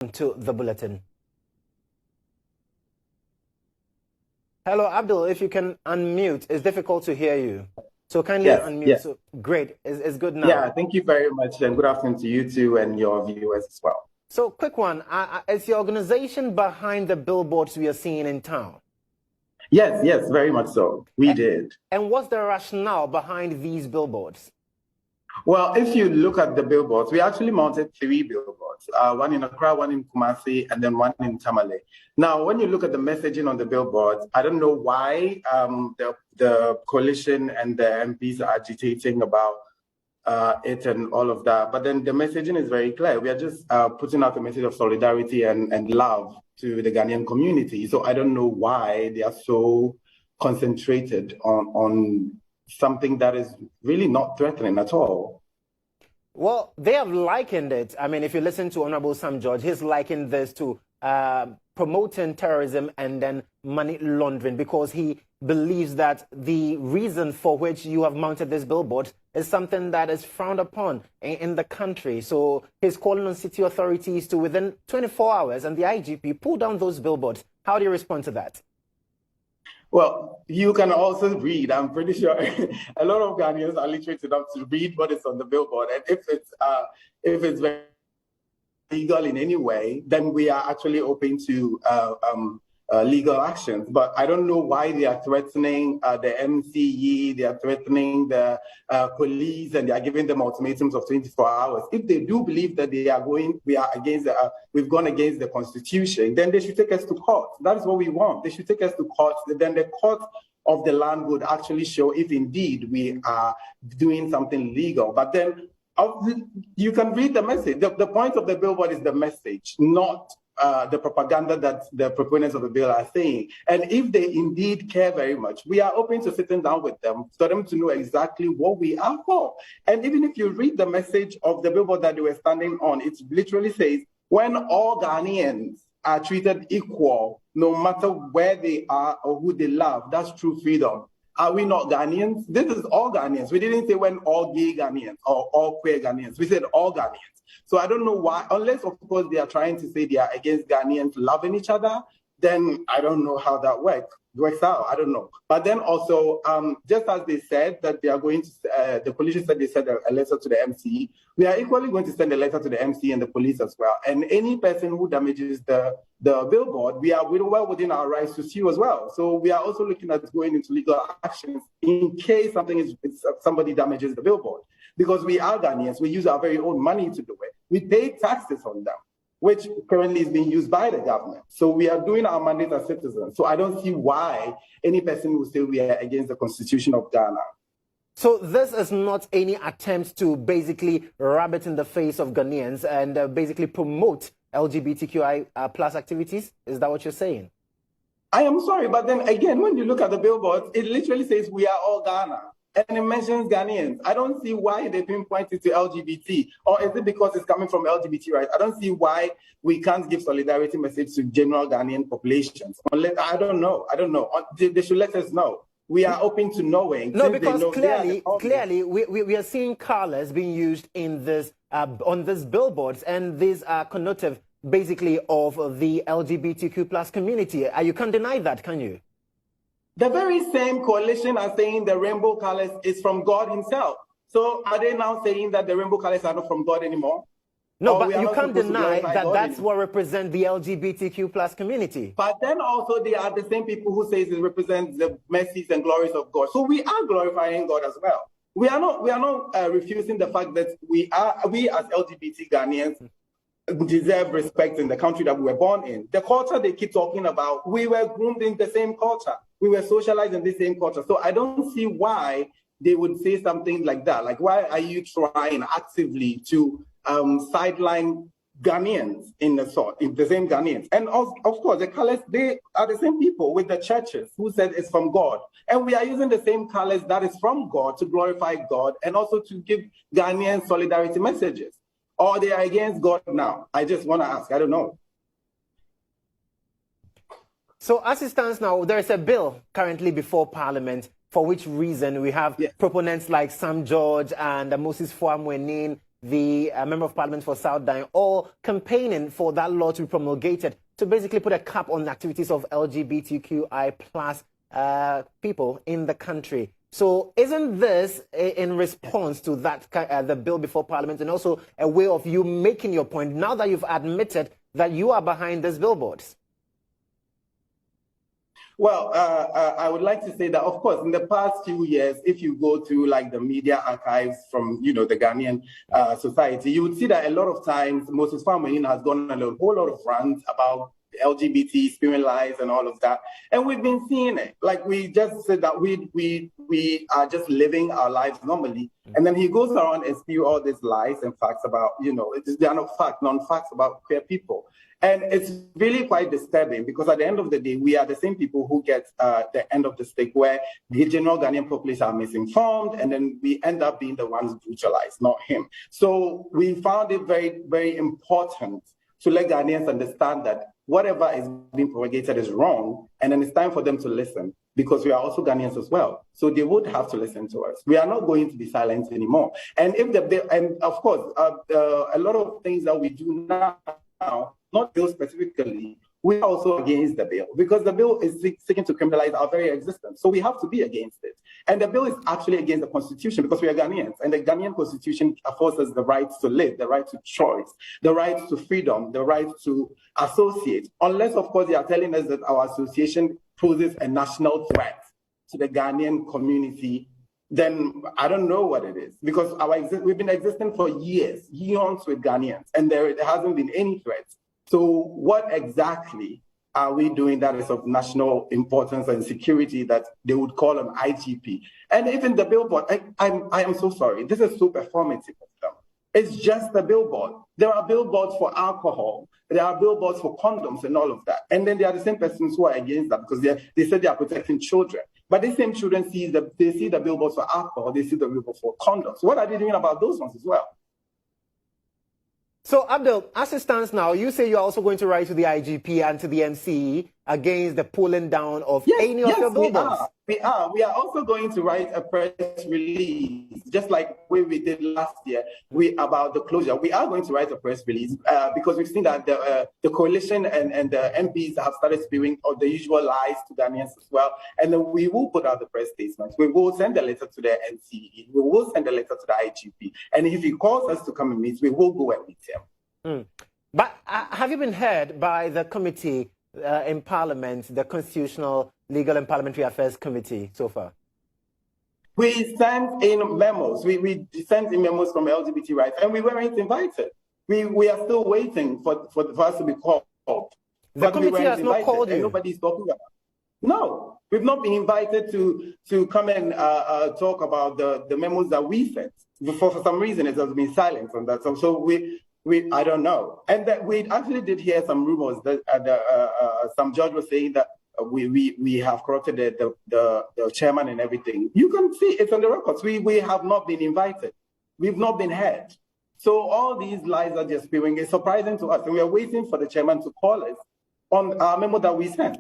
on to the bulletin. Hello, Abdul, if you can unmute. It's difficult to hear you. So kindly unmute. Yes. So, great. It's good now. Yeah, thank you very much, and good afternoon to you too and your viewers as well. So quick one. Is the organization behind the billboards we are seeing in town? Yes, very much so. We did. And what's the rationale behind these billboards? Well, if you look at the billboards, we actually mounted 3 billboards, one in Accra, one in Kumasi, and then one in Tamale. Now, when you look at the messaging on the billboards, I don't know why the coalition and the MPs are agitating about it and all of that. But then the messaging is very clear. We are just putting out a message of solidarity and love to the Ghanaian community. So I don't know why they are so concentrated on something that is really not threatening at all. Well, they have likened it. I mean, if you listen to Honorable Sam George, he's likened this to promoting terrorism and then money laundering, because he believes that the reason for which you have mounted this billboard is something that is frowned upon in the country. So he's calling on city authorities to, within 24 hours, and the IGP pull down those billboards. How do you respond to that? Well, you can also read. I'm pretty sure a lot of Ghanaians are literate enough to read what is on the billboard. And if it's very legal in any way, then we are actually open to legal actions. But I don't know why they are threatening the MCE, they are threatening the police, and they are giving them ultimatums of 24 hours. If they do believe that we've gone against the Constitution, then they should take us to court. That is what we want. They should take us to court. Then the court of the land would actually show if indeed we are doing something legal. But then you can read the message. The point of the billboard is the message, not the propaganda that the proponents of the bill are saying. And if they indeed care very much, we are open to sitting down with them for them to know exactly what we are for. And even if you read the message of the billboard that they were standing on, it literally says, when all Ghanaians are treated equal, no matter where they are or who they love, that's true freedom. Are we not Ghanaians? This is all Ghanaians. We didn't say when all gay Ghanaians or all queer Ghanaians. We said all Ghanaians. So I don't know why, unless of course they are trying to say they are against Ghanaians loving each other, then I don't know how that works out. I don't know. But then also, just as they said that they are going to, the coalition said they sent a letter to the MCE, we are equally going to send a letter to the MCE and the police as well. And any person who damages the billboard, we are well within our rights to sue as well. So we are also looking at going into legal actions in case somebody damages the billboard. Because we are Ghanaians, we use our very own money to do it. We pay taxes on them, which currently is being used by the government. So we are doing our mandate as citizens. So I don't see why any person would say we are against the Constitution of Ghana. So this is not any attempt to basically rub it in the face of Ghanaians and basically promote LGBTQI plus activities? Is that what you're saying? I am sorry, but then again, when you look at the billboards, it literally says we are all Ghana. And it mentions Ghanaians. I don't see why they pinpoint it to LGBT. Or is it because it's coming from LGBT rights? I don't see why we can't give solidarity message to general Ghanaian populations. I don't know. They should let us know. We are open to knowing. No, because clearly we are seeing colors being used in this on these billboards, and these are connotative basically of the LGBTQ plus community. You can't deny that, can you? The very same coalition are saying the rainbow colors is from God himself. So are they now saying that the rainbow colors are not from God anymore? No, but you can't deny that that's what represents the LGBTQ plus community. But then also they are the same people who say it represents the mercies and glories of God. So we are glorifying God as well. We are not refusing the fact that we as LGBT Ghanaians deserve respect in the country that we were born in. The culture they keep talking about, we were groomed in the same culture. We were socialized in the same culture. So I don't see why they would say something like that. Like, why are you trying actively to sideline Ghanaians in the same Ghanaians? And of course, the colors, they are the same people with the churches who said it's from God. And we are using the same colors that is from God to glorify God and also to give Ghanaians solidarity messages. Or they are against God now? I just want to ask. I don't know. So as it stands now, there is a bill currently before Parliament, for which reason we have proponents like Sam George and Moses Fuamwenin the Member of Parliament for South Dine, all campaigning for that law to be promulgated to basically put a cap on the activities of LGBTQI plus people in the country. So isn't this in response to that, the bill before Parliament, and also a way of you making your point now that you've admitted that you are behind these billboards? Well, I would like to say that, of course, in the past few years, if you go through like the media archives from, the Ghanaian society, you would see that a lot of times Moses Famoyin has gone on a whole lot of rants about LGBT, spewing lies and all of that. And we've been seeing it. Like we just said that we are just living our lives normally. And then he goes around and spew all these lies and facts about, they are not facts, non-facts about queer people. And it's really quite disturbing because at the end of the day, we are the same people who get the end of the stick where the general Ghanaian population are misinformed and then we end up being the ones brutalized, not him. So we found it very, very important to let Ghanaians understand that whatever is being propagated is wrong, and then it's time for them to listen because we are also Ghanaians as well. So they would have to listen to us. We are not going to be silent anymore. And and of course, a lot of things that we do now, not bill specifically, we're also against the bill because the bill is seeking to criminalize our very existence. So we have to be against it. And the bill is actually against the Constitution because we are Ghanaians. And the Ghanaian Constitution affords us the right to live, the right to choice, the right to freedom, the right to associate. Unless, of course, they are telling us that our association poses a national threat to the Ghanaian community, then I don't know what it is. Because we've been existing for years with Ghanaians, and there hasn't been any threats. So what exactly are we doing that is of national importance and security that they would call an IGP? And even the billboard, I am so sorry. This is so performative of them. It's just a billboard. There are billboards for alcohol. There are billboards for condoms and all of that. And then there are the same persons who are against that because they said they are protecting children. But these same children see the billboards for alcohol. They see the billboards for condoms. What are they doing about those ones as well? So, Abdul, as it stands now, you say you're also going to write to the IGP and to the MCE against the pulling down of any of your billboards. We are also going to write a press release, just like we did last year about the closure. We are going to write a press release because we've seen that the coalition and the MPs have started spewing all the usual lies to Ghanaians as well. And then we will put out the press statement. We will send a letter to the NCE. We will send a letter to the IGP. And if he calls us to come and meet, we will go and meet him. But have you been heard by the committee in Parliament, the Constitutional, Legal and Parliamentary Affairs Committee so far? We sent in memos. We sent in memos from LGBT rights, and we weren't invited. We are still waiting for us to be called. The committee has not called you? Nobody's talking about it. No, we've not been invited to come and talk about the memos that we sent. For some reason, it has been silent on that. So I don't know. And that we actually did hear some rumors that some judge was saying that we have corrupted the chairman and everything. You can see it's on the records. We have not been invited. We've not been heard. So all these lies are just spewing. It's surprising to us. And we are waiting for the chairman to call us on our memo that we sent.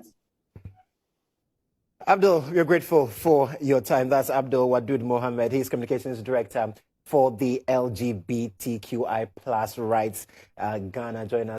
Abdul, we're grateful for your time. That's Abdul Wadud Mohammed. He's Communications Director for the LGBTQI plus rights Ghana. Join us.